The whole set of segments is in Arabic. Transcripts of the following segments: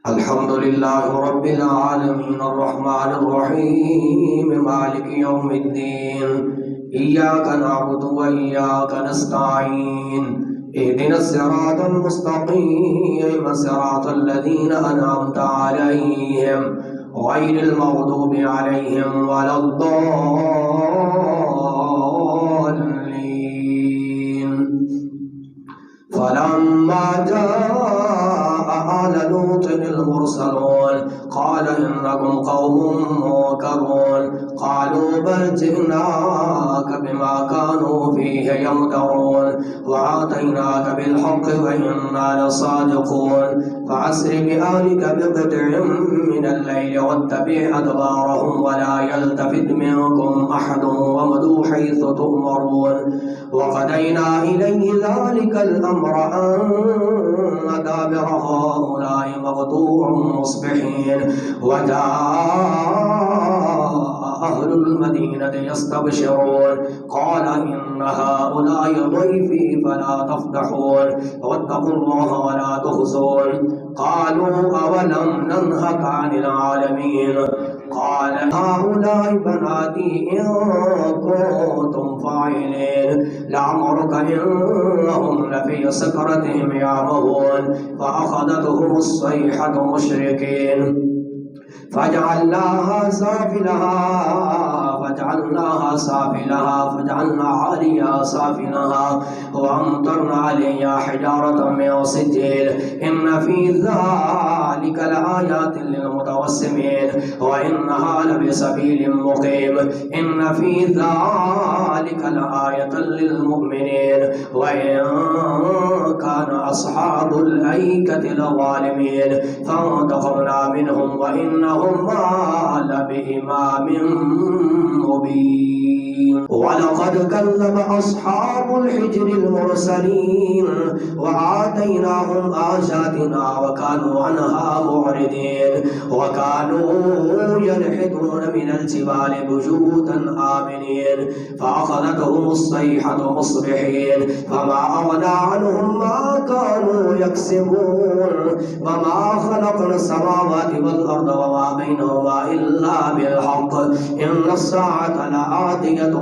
الحمد لله رب العالمين الرحمن الرحيم مالك يوم الدين إياك نعبد وإياك نستعين اهدنا الصراط المستقيم صراط الذين أنعمت عليهم غير المغضوب عليهم ولا الضالين فلما جاء آل لوط المرسلون قال إنكم قوم منكرون قالوا بل جئناك بما كانوا فيه يمترون وآتيناك بالحق وإنا لصادقون فأسر بأهلك بقطع من الليل واتبع أدبارهم ولا يلتفت منكم أحد وامضوا حيث تؤمرون وقضينا إليه ذلك الأمر أن دابر هؤلاء مقطوع مصبحين وجاء أهل المدينة يستبشرون قال إن هؤلاء ضيفي فلا تفضحون واتقوا الله ولا تخزون قالوا أولم ننهك عن العالمين قال هؤلاء بناتي إن كنتم فاعلين لعمرك إنهم لفي سكرتهم يعمهون فأخذتهم الصيحة مشركين فجعلناها سافلها فجعلنا عاليها سافلها وأمطرنا عليها حجارة من سجيل إن في ذلك لآيات للمتوسمين وإنها لبسبيل مقيم إن في ذلك لآية للمؤمنين وإن كان أصحاب الأيكة لظالمين فانتقمنا منهم وإنهم لبإمام مبين ولقد كذب أصحاب الحجر المرسلين وآتيناهم آياتنا وكانوا عنها معرضين وكانوا ينحتون من الجبال بيوتا آمنين فأخذتهم الصيحة مصبحين فما أغنى عنهم ما كانوا يكسبون وما خلقنا السماوات والأرض وما بينهما إلا بالحق إن الساعة لآتية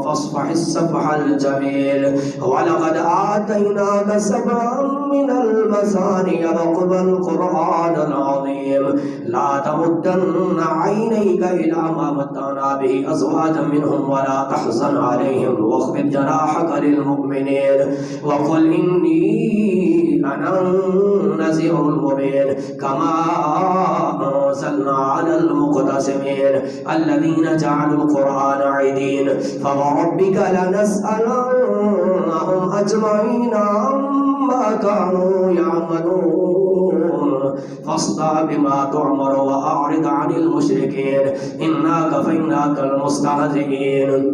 فاصفح الصفح الجميل ولقد آتيناك سبعا من المثاني وقبل القرآن العظيم لا تمدن عينيك إلى ما متعنا به أزواجا منهم ولا تحزن عليهم واخفض جناحك للمؤمنين وقل إني أنا النذير المبين كما أرسلنا على المقتسمين الذين جعلوا القرآن عيدين فوربك لنسألنهم أجمعين عما كانوا يعملون فاصدع بما تؤمر وأعرض عن المشركين إنا كفيناك المستهزئين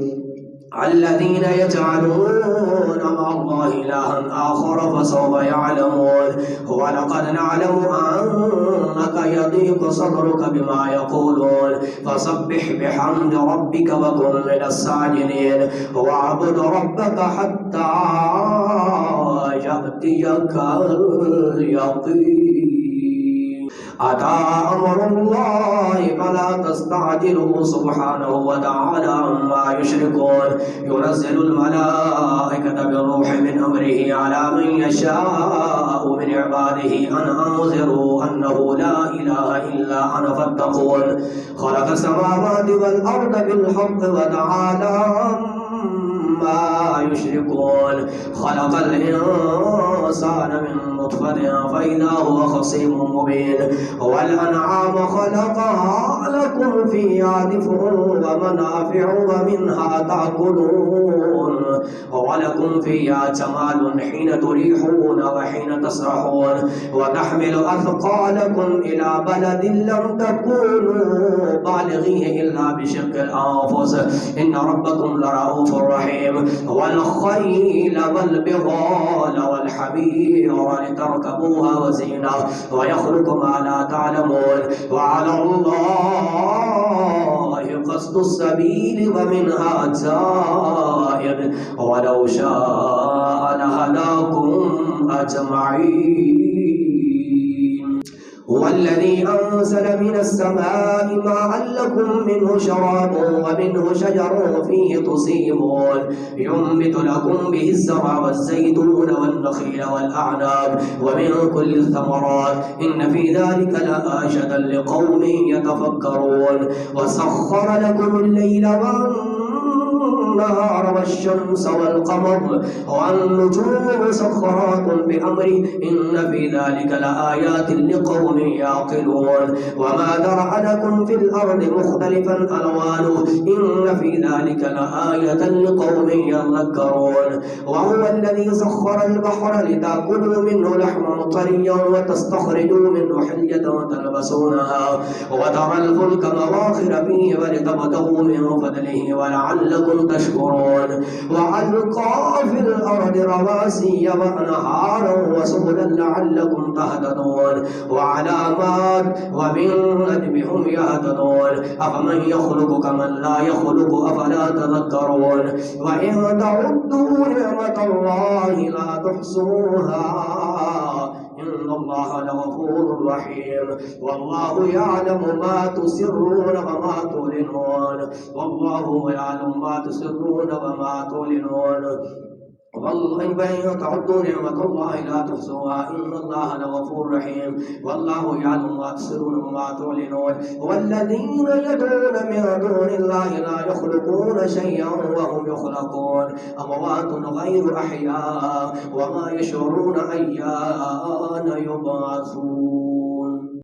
الذين يجعلون مع الله إلها آخر فسوف يعلمون ولقد نعلم أنك يضيق صدرك بما يقولون فسبح بحمد ربك وكن من الساجدين واعبد ربك حتى يأتيك اليقين أتى أمر الله فلا تستعجلوا سبحانه وتعالى عما يشركون ينزل الملائكة بالروح من أمره على من يشاء من عباده أن أنذروا أنه لا إله إلا أنا فاتقون خلق السماوات والأرض بالحق وتعالى ما يشركون خلق الإنسان من نطفة فإذا هو خصيم مبين والأنعام خلقها لكم فيها دفء ومنافع ومنها تأكلون ولكم فيها جمال حين تريحون وحين تسرحون وتحمل أثقالكم إلى بلد لم تكونوا بالغيه إلا بشق الأنفس إن ربكم لرؤوف رحيم والخيل والبغال والحمير لتركبوها وزينة ويخلق ما لا تعلمون وعلى الله قصد السبيل ومنها جائر ولو شاء لهداكم أجمعين هو الذي أنزل من السماء ماء لكم منه شراب ومنه شجر فيه تسيمون ينبت لكم به الزرع والزيتون والنخيل والأعناب ومن كل الثمرات إن في ذلك لآية لقوم يتفكرون وسخر لكم الليل والنهار والشمس والقمر والنجوم مسخرات بأمره إن في ذلك لآيات لقوم يعقلون وما ذرأ لكم في الأرض مختلفا ألوانه إن في ذلك لآية لقوم يذكرون وهو الذي سخر البحر لتأكلوا منه لحما طريا وتستخرجوا منه حلية تلبسونها وترى الفلك مواخر فيه ولتبتغوا من فضله ولعلكم تشكرون وألقى في الأرض رواسي وأنهارا وسبلا لعلكم تهتدون وعلامات وبالنجم هم يهتدون أفمن يخلق كمن لا يخلق أفلا تذكرون وإن تعدوا نعمة الله لا تحصوها إن الله لغفور رحيم والله يعلم ما تسرون وما تعلنون والله يعلم ما تسرون وما تعلنون والله إن تعدوا نعمة الله لا تحصوها إن الله لغفور رحيم والله يعلم ما تسرون وما تعلنون والذين يدعون من دون الله لا يخلقون شيئا وهم يخلقون أموات غير أحياء وما يشعرون أيان يبعثون.